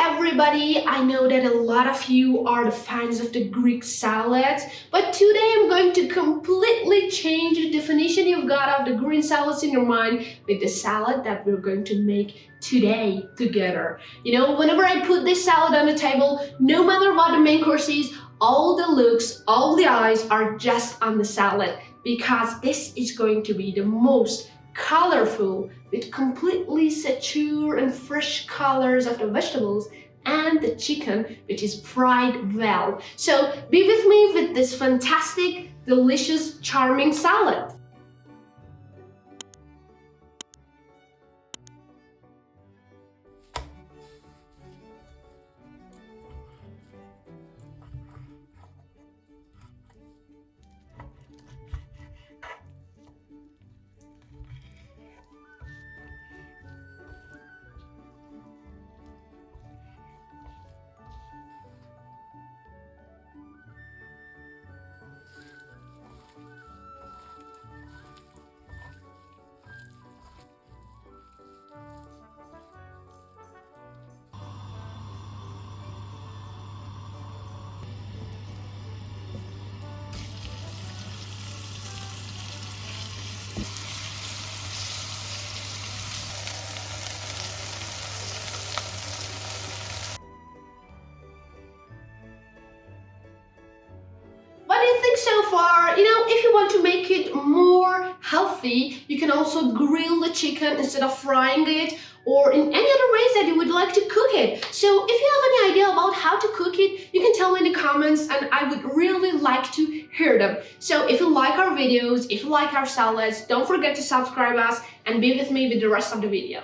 everybody, I know that a lot of you are the fans of the Greek salads, but today I'm going to completely change the definition you've got of the green salads in your mind with the salad that we're going to make today together. You know, whenever I put this salad on the table, no matter what the main course is, all the looks, all the eyes are just on the salad because this is going to be the most colorful with completely mature and fresh colors of the vegetables and the chicken, which is fried well. So be with me with this fantastic, delicious, charming salad. What do you think so far? You know, if you want to make it more healthy, you can also grill the chicken instead of frying it, or in any other ways that you would like to cook it. So if you have any idea about how to cook it, you can tell me in the comments and I would really like to hear them. So if you like our videos, if you like our salads, don't forget to subscribe us and be with me with the rest of the video.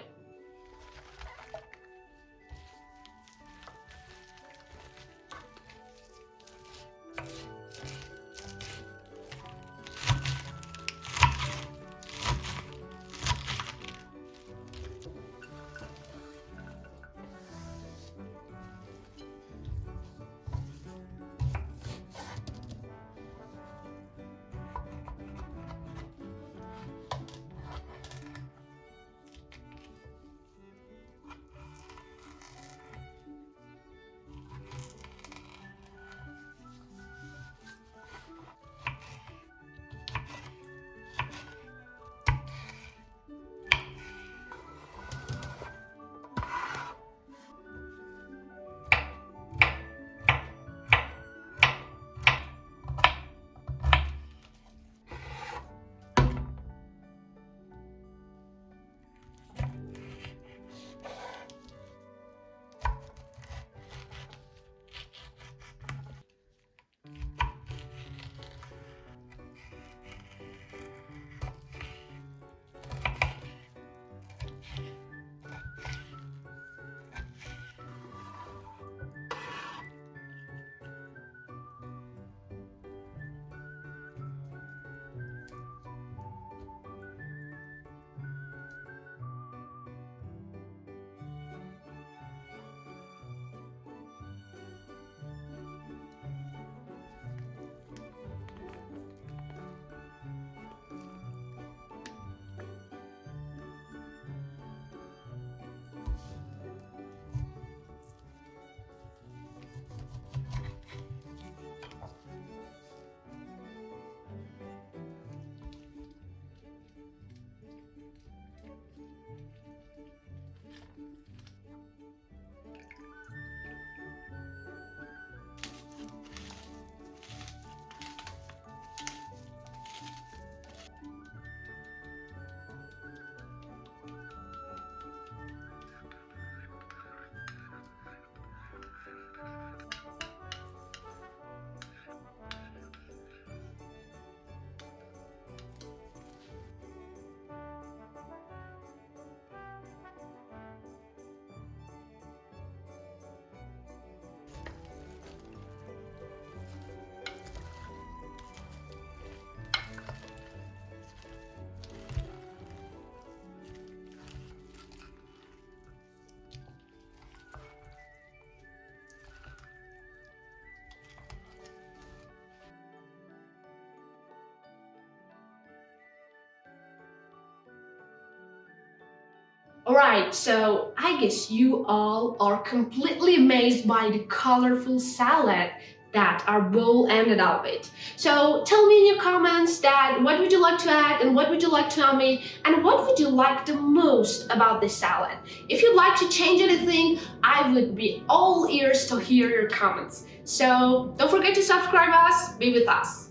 Alright, so I guess you all are completely amazed by the colorful salad that our bowl ended up with. So tell me in your comments that what would you like to add and what would you like to omit and what would you like the most about this salad. If you'd like to change anything, I would be all ears to hear your comments. So don't forget to subscribe us, be with us.